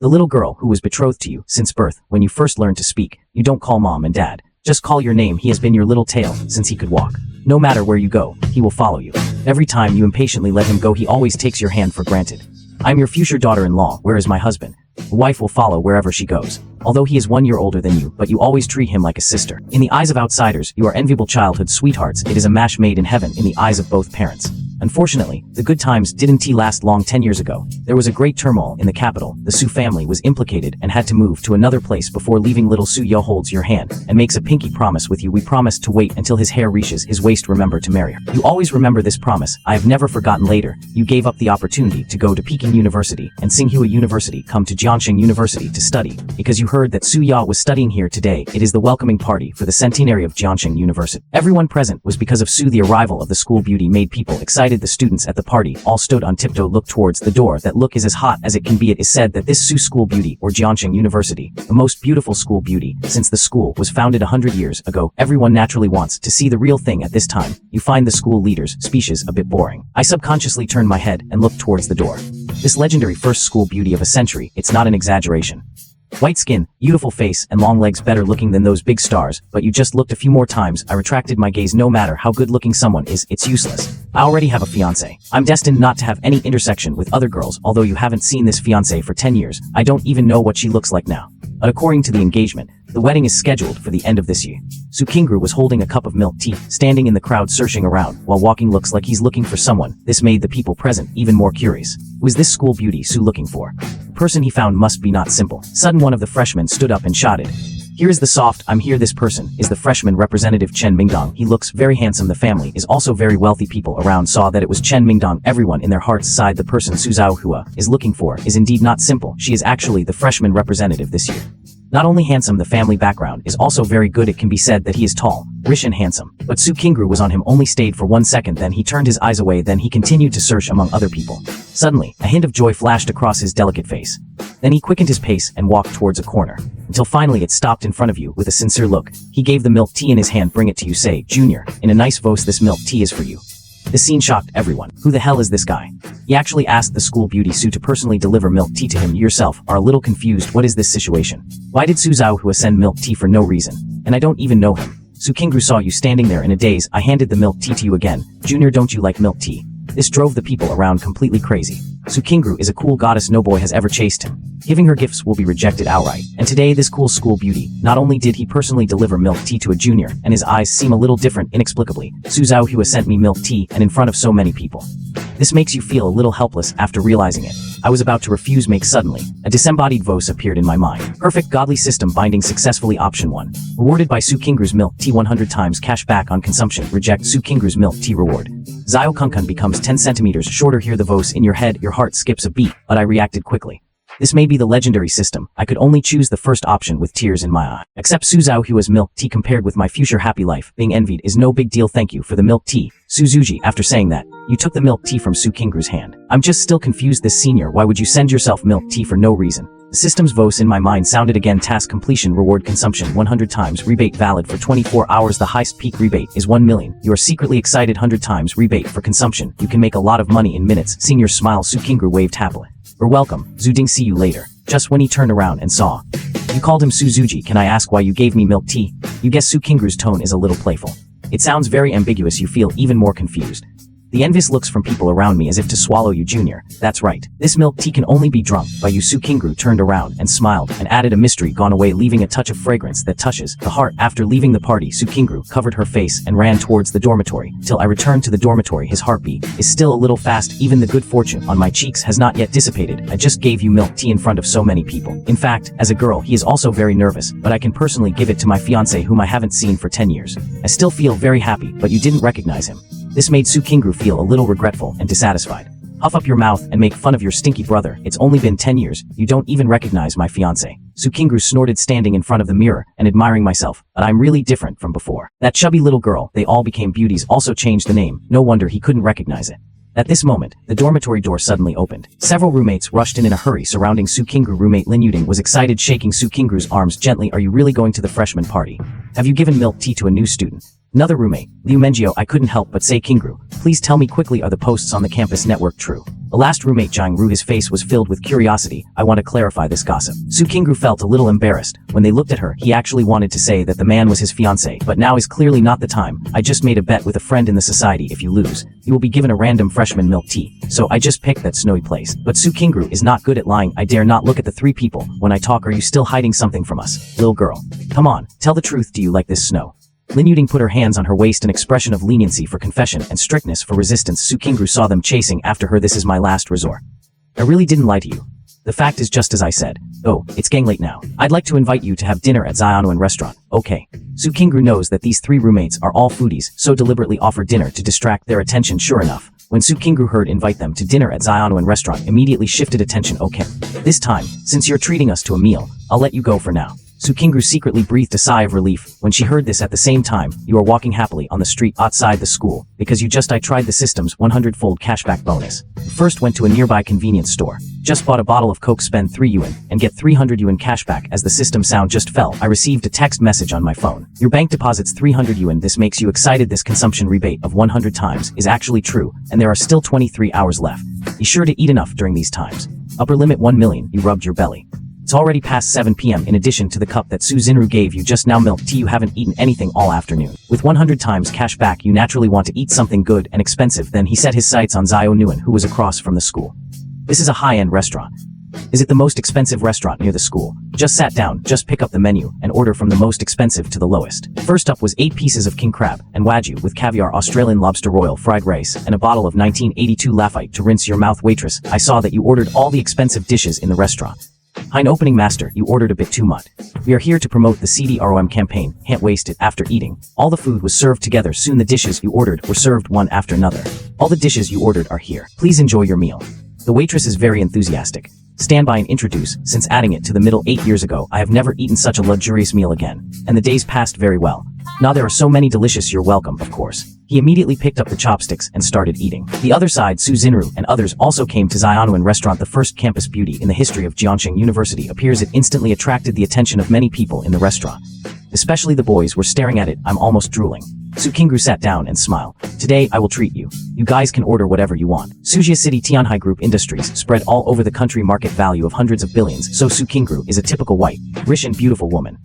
The little girl who was betrothed to you since birth. When you first learned to speak, you don't call mom and dad. Just call your name. He has been your little tail since he could walk. No matter where you go, he will follow you. Every time you impatiently let him go, he always takes your hand for granted. I'm your future daughter-in-law. Where is my husband? The wife will follow wherever she goes. Although he is 1 year older than you, but you always treat him like a sister. In the eyes of outsiders, you are enviable childhood sweethearts. It is a match made in heaven in the eyes of both parents. Unfortunately, the good times didn't last long. 10 years ago. There was a great turmoil in the capital. The Su family was implicated and had to move to another place before leaving. Little Su Yo holds your hand and makes a pinky promise with you. We promised to wait until his hair reaches his waist. Remember to marry her. You always remember this promise. I have never forgotten. Later, you gave up the opportunity to go to Peking University and Tsinghua University. Come to Jiangxing University to study because you heard that Su Ya was studying here today. It is the welcoming party for the centenary of Jiangxing University. Everyone present was because of Su. The arrival of the school beauty made people excited. The students at the party all stood on tiptoe, look towards the door. That look is as hot as it can be. It is said that this Su school beauty, or Jiangxing University, the most beautiful school beauty since the school was founded 100 years ago. Everyone naturally wants to see the real thing. At this time, you find the school leader's speeches a bit boring. I subconsciously turn my head and look towards the door. This legendary first school beauty of a century, it's not an exaggeration. White skin, beautiful face, and long legs, better looking than those big stars, but you just looked a few more times. I retracted my gaze. No matter how good looking someone is, it's useless. I already have a fiancé. I'm destined not to have any intersection with other girls. Although you haven't seen this fiancé for 10 years, I don't even know what she looks like now. But according to the engagement, the wedding is scheduled for the end of this year. Su Kingru was holding a cup of milk tea, standing in the crowd searching around, while walking. Looks like he's looking for someone. This made the people present even more curious. Who is this school beauty Su looking for? The person he found must be not simple. Sudden, one of the freshmen stood up and shouted, "Here is the soft, I'm here." This person is the freshman representative Chen Mingdong. He looks very handsome. The family is also very wealthy. People around saw that it was Chen Mingdong. Everyone in their hearts sighed. The person Su Zhaohua is looking for is indeed not simple. She is actually the freshman representative this year. Not only handsome, the family background is also very good. It can be said that he is tall, rich and handsome. But Su Kingru was on him, only stayed for 1 second, then he turned his eyes away. Then he continued to search among other people. Suddenly, a hint of joy flashed across his delicate face. Then he quickened his pace and walked towards a corner, until finally it stopped in front of you. With a sincere look, he gave the milk tea in his hand. "Bring it to you," say, "Junior," in a nice voice. "This milk tea is for you." The scene shocked everyone. Who the hell is this guy? He actually asked the school beauty Su to personally deliver milk tea to him. You yourself are a little confused. What is this situation? Why did Su Zhaohua send milk tea for no reason? And I don't even know him. Su Kingru saw you standing there in a daze. "I handed the milk tea to you again. Junior, don't you like milk tea?" This drove the people around completely crazy. Su Kingru is a cool goddess. No boy has ever chased him. Giving her gifts will be rejected outright. And today this cool school beauty, not only did he personally deliver milk tea to a junior, and his eyes seem a little different inexplicably. Su Zhaohua sent me milk tea, and in front of so many people. This makes you feel a little helpless after realizing it. I was about to refuse. Suddenly, a disembodied voice appeared in my mind. Perfect godly system binding successfully. Option 1. Rewarded by Su Kingru's milk tea 100 times cash back on consumption. Reject Su Kingru's milk tea reward. Zio Kunkun becomes 10 centimeters shorter. Hear the voice in your head. Your heart skips a beat, but I reacted quickly. This may be the legendary system. I could only choose the first option with tears in my eye. Accept Su Zhaohua's milk tea. Compared with my future happy life, being envied is no big deal. Thank you for the milk tea, Su Zuji. After saying that, you took the milk tea from Su Kingru's hand. I'm just still confused. This senior, why would you send yourself milk tea for no reason? The system's voice in my mind sounded again. Task completion. Reward consumption 100 times. Rebate valid for 24 hours. The highest peak rebate is 1 million. You are secretly excited. 100 times rebate for consumption. You can make a lot of money in minutes. Senior smile. Su Kingru waved happily. You're welcome, Zuding. See you later. Just when he turned around and saw. You called him Su Zuji. Can I ask why you gave me milk tea? You guess Su Kingru's tone is a little playful. It sounds very ambiguous. You feel even more confused. The envious looks from people around me as if to swallow you. Junior, that's right. This milk tea can only be drunk by you. Su Kingru turned around and smiled and added a mystery gone away, leaving a touch of fragrance that touches the heart. After leaving the party, Su Kingru covered her face and ran towards the dormitory. Till I returned to the dormitory, his heartbeat is still a little fast. Even the good fortune on my cheeks has not yet dissipated. I just gave you milk tea in front of so many people. In fact, as a girl, he is also very nervous, but I can personally give it to my fiancé whom I haven't seen for 10 years. I still feel very happy, but you didn't recognize him. This made Su Kingru feel a little regretful and dissatisfied. Huff up your mouth and make fun of your stinky brother. It's only been 10 years. You don't even recognize my fiancé. Su Kingru snorted, standing in front of the mirror and admiring myself. But I'm really different from before. That chubby little girl, they all became beauties. Also changed the name. No wonder he couldn't recognize it. At this moment, the dormitory door suddenly opened. Several roommates rushed in a hurry surrounding Su Kingru. Roommate Lin Yuding was excited, shaking Su Kingru's arms gently. Are you really going to the freshman party? Have you given milk tea to a new student? Another roommate, Liu Mengio. I couldn't help but say Kingru. Please tell me quickly, are the posts on the campus network true? The last roommate Jiang Ru, his face was filled with curiosity. I want to clarify this gossip. Su Kingru felt a little embarrassed. When they looked at her, he actually wanted to say that the man was his fiancé, but now is clearly not the time. I just made a bet with a friend in the society. If you lose, you will be given a random freshman milk tea. So I just picked that snowy place. But Su Kingru is not good at lying. I dare not look at the three people. When I talk, are you still hiding something from us? Little girl. Come on, tell the truth. Do you like this snow? Lin Yuding put her hands on her waist, an expression of leniency for confession and strictness for resistance. Su Kingru saw them chasing after her. This is my last resort. I really didn't lie to you. The fact is just as I said. Oh, it's getting late now. I'd like to invite you to have dinner at Xiaonuan restaurant. Okay. Su Kingru knows that these three roommates are all foodies, so deliberately offered dinner to distract their attention. Sure enough, when Su Kingru heard invite them to dinner at Xiaonuan restaurant, immediately shifted attention. Okay. This time, since you're treating us to a meal, I'll let you go for now. Su Kingru secretly breathed a sigh of relief when she heard this. At the same time, you are walking happily on the street outside the school because I tried the system's 100-fold cashback bonus. First went to a nearby convenience store. Just bought a bottle of Coke, spend 3 yuan, and get 300 yuan cashback. As the system sound just fell, I received a text message on my phone. Your bank deposits 300 yuan. This makes you excited. This consumption rebate of 100 times is actually true, and there are still 23 hours left. Be sure to eat enough during these times. Upper limit 1 million. You rubbed your belly. It's already past 7 p.m. In addition to the cup that Su Xinru gave you just now, milk tea, you haven't eaten anything all afternoon. With 100 times cash back, you naturally want to eat something good and expensive. Then he set his sights on Xiaonuan, who was across from the school. This is a high-end restaurant. Is it the most expensive restaurant near the school? Just sat down, just pick up the menu, and order from the most expensive to the lowest. First up was 8 pieces of king crab and wagyu with caviar, Australian lobster royal, fried rice, and a bottle of 1982 Lafite to rinse your mouth. Waitress, I saw that you ordered all the expensive dishes in the restaurant. Hein opening master, you ordered a bit too much. We are here to promote the CDROM campaign, can't waste it. After eating, all the food was served together. Soon the dishes you ordered were served one after another. All the dishes you ordered are here. Please enjoy your meal. The waitress is very enthusiastic. Stand by and introduce. Since adding it to the middle 8 years ago, I have never eaten such a luxurious meal again. And the days passed very well. Now there are so many delicious. You're welcome, of course. He immediately picked up the chopsticks and started eating. The other side, Su Xinru and others also came to Xiaonuan restaurant. The first campus beauty in the history of Jiangxing University appears. It instantly attracted the attention of many people in the restaurant. Especially the boys were staring at it. I'm almost drooling. Su Kingru sat down and smiled. Today, I will treat you. You guys can order whatever you want. Suzhia City Tianhai Group Industries spread all over the country, market value of hundreds of billions. So Su Kingru is a typical white, rich and beautiful woman.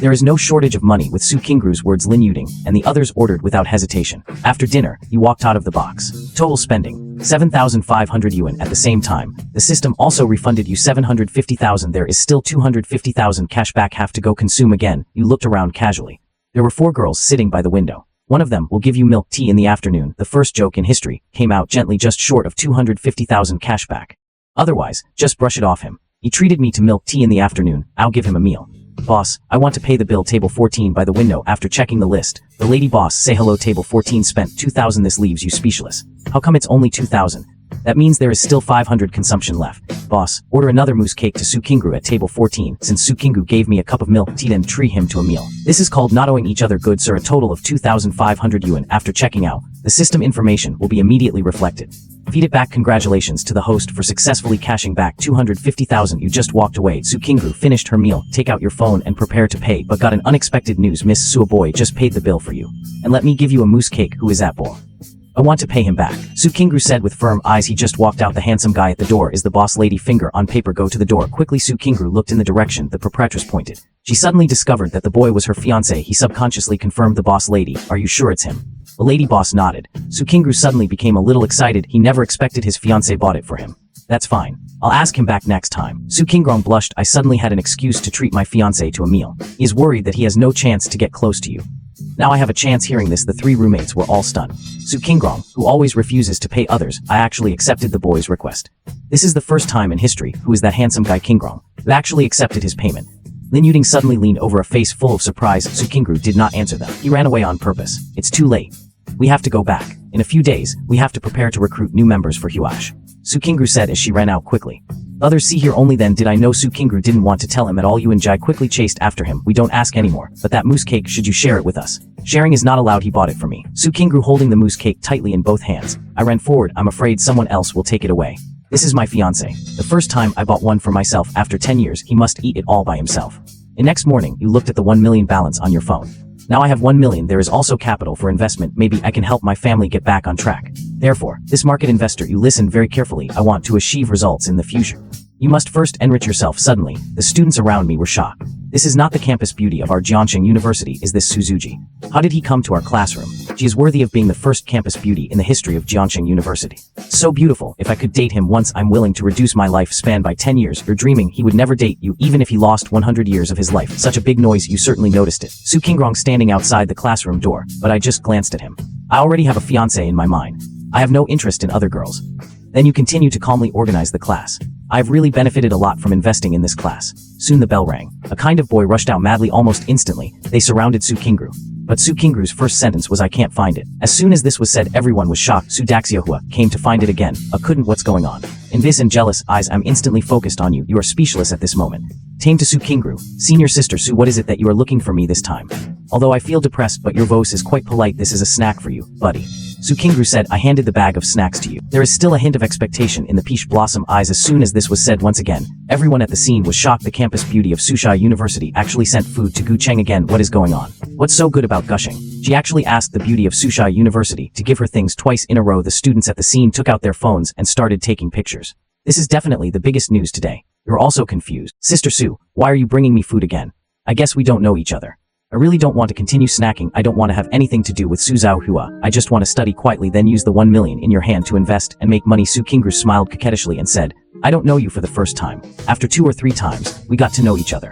There is no shortage of money with Su Kingru's words. Lin Yuding and the others ordered without hesitation. After dinner, he walked out of the box. Total spending, 7,500 yuan. At the same time, the system also refunded you 750,000. There is still 250,000 cash back. Have to go consume again. You looked around casually. There were 4 girls sitting by the window. One of them will give you milk tea in the afternoon. The first joke in history came out gently, just short of 250,000 cash back. Otherwise, just brush it off him. He treated me to milk tea in the afternoon. I'll give him a meal. Boss, I want to pay the bill. Table 14 by the window. After checking the list, the lady boss say hello. Table 14 spent 2,000. This leaves you speechless. How come it's only 2,000? That means there is still 500 consumption left. Boss, order another mousse cake to Su Kingru at table 14. Since Su Kingru gave me a cup of milk tea, then treat him to a meal. This is called not owing each other. Good sir. A total of 2,500 yuan. After checking out, the system information will be immediately reflected. Feed it back. Congratulations to the host for successfully cashing back 250,000. You just walked away. Su Kingru finished her meal. Take out your phone and prepare to pay, but got an unexpected news. Miss Su, a boy just paid the bill for you. And let me give you a mousse cake. Who is that boy? I want to pay him back. Su Kingru said with firm eyes. He just walked out. The handsome guy at the door is the boss lady. Finger on paper. Go to the door. Quickly Su Kingru looked in the direction the proprietress pointed. She suddenly discovered that the boy was her fiancé. He subconsciously confirmed. The boss lady, are you sure it's him? The lady boss nodded. Su Kingru suddenly became a little excited. He never expected his fiancé bought it for him. That's fine. I'll ask him back next time. Su Kingru blushed. I suddenly had an excuse to treat my fiancé to a meal. He is worried that he has no chance to get close to you. Now I have a chance. Hearing this, the 3 roommates were all stunned. Su Kingru, who always refuses to pay others, I actually accepted the boy's request. This is the first time in history. Who is that handsome guy? Kingru, who actually accepted his payment. Lin Yuding suddenly leaned over, a face full of surprise. Su Kingru did not answer them. He ran away on purpose. It's too late. We have to go back. In a few days, we have to prepare to recruit new members for Huash. Su Kingru said as she ran out quickly. Others see here. Only then did I know Su Kingru didn't want to tell him at all. Yu and Jai quickly chased after him. We don't ask anymore, but that mousse cake, should you share it with us? Sharing is not allowed. He bought it for me. Su Kingru holding the mousse cake tightly in both hands. I ran forward. I'm afraid someone else will take it away. This is my fiancé. The first time I bought one for myself. After 10 years, he must eat it all by himself. The next morning, you looked at the 1 million balance on your phone. Now I have 1 million. There is also capital for investment. Maybe I can help my family get back on track. Therefore, this market investor, you listen very carefully. I want to achieve results in the future. You must first enrich yourself. Suddenly, the students around me were shocked. This is not the campus beauty of our Jiangxing University. Is this Suzuki? How did he come to our classroom? She is worthy of being the first campus beauty in the history of Jiangxing University. So beautiful. If I could date him once, I'm willing to reduce my lifespan by 10 years. You're dreaming. He would never date you, even if he lost 100 years of his life. Such a big noise, you certainly noticed it. Su Qingrong standing outside the classroom door, but I just glanced at him. I already have a fiancé in my mind. I have no interest in other girls. Then you continue to calmly organize the class. I've really benefited a lot from investing in this class. Soon the bell rang. A kind of boy rushed out madly. Almost instantly, they surrounded Su Qingru. But Su Qingru's first sentence was, "I can't find it." As soon as this was said, everyone was shocked. Su Daxiahua came to find it again. Couldn't. What's going on? In this and jealous eyes, I'm instantly focused on you. You are speechless at this moment. Tame to Su Qingru. Senior sister Su, what is it that you are looking for me this time? Although I feel depressed, but your voice is quite polite. This is a snack for you, buddy. Su Qingru said. I handed the bag of snacks to you. There is still a hint of expectation in the peach blossom eyes. As soon as this was said once again, everyone at the scene was shocked. The campus beauty of Sushai University actually sent food to Gu Cheng again. What is going on? What's so good about gushing? She actually asked the beauty of Sushai University to give her things twice in a row. The students at the scene took out their phones and started taking pictures. This is definitely the biggest news today. You're also confused. Sister Su, why are you bringing me food again? I guess we don't know each other. I really don't want to continue snacking. I don't want to have anything to do with Su Zhaohua. I just want to study quietly, then use the 1 million in your hand to invest and make money. Su Qingru smiled coquettishly and said, I don't know you for the first time. After 2 or 3 times, we got to know each other.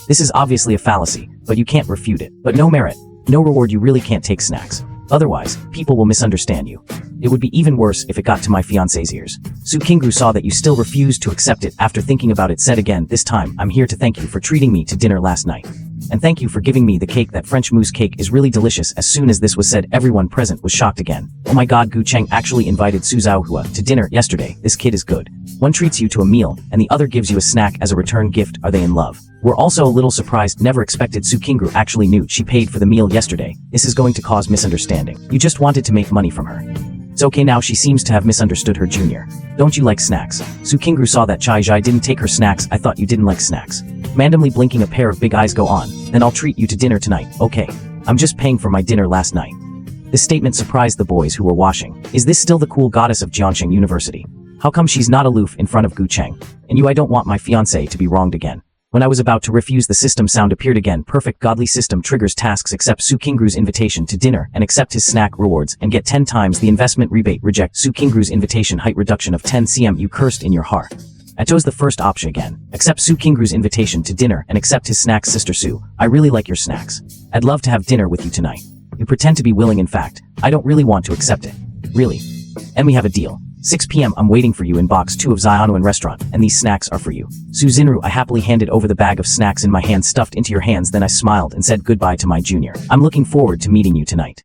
This is obviously a fallacy, but you can't refute it. But no merit, no reward. You really can't take snacks. Otherwise, people will misunderstand you. It would be even worse if it got to my fiancé's ears. Su Qingru saw that you still refused to accept it. After thinking about it, said again, this time, I'm here to thank you for treating me to dinner last night. And thank you for giving me the cake. That French mousse cake is really delicious. As soon as this was said, everyone present was shocked again. Oh my god, Gu Cheng actually invited Su Zhaohua to dinner yesterday. This kid is good. One treats you to a meal, and the other gives you a snack as a return gift. Are they in love? We're also a little surprised. Never expected Su Qingru actually knew she paid for the meal yesterday. This is going to cause misunderstanding. You just wanted to make money from her. It's okay now. She seems to have misunderstood her junior. Don't you like snacks? Su Qingru saw that Chai Zhai didn't take her snacks. I thought you didn't like snacks. Randomly blinking, a pair of big eyes go on. Then I'll treat you to dinner tonight. Okay. I'm just paying for my dinner last night. This statement surprised the boys who were washing. Is this still the cool goddess of Jiangxing University? How come she's not aloof in front of Gu Cheng? And you, I don't want my fiancé to be wronged again. When I was about to refuse, the system sound appeared again. Perfect. Godly system triggers tasks. Accept Su Qingru's invitation to dinner and accept his snack rewards and get 10 times the investment rebate. Reject Su Qingru's invitation. Height reduction of 10 cm. You cursed in your heart. I chose the first option again. Accept Su Qingru's invitation to dinner and accept his snacks. Sister Su, I really like your snacks. I'd love to have dinner with you tonight. You pretend to be willing. In fact, I don't really want to accept it. Really. And we have a deal. 6 p.m. I'm waiting for you in box 2 of Xianuan restaurant, and these snacks are for you. Su Xinru, I happily handed over the bag of snacks in my hand, stuffed into your hands. Then I smiled and said goodbye to my junior. I'm looking forward to meeting you tonight.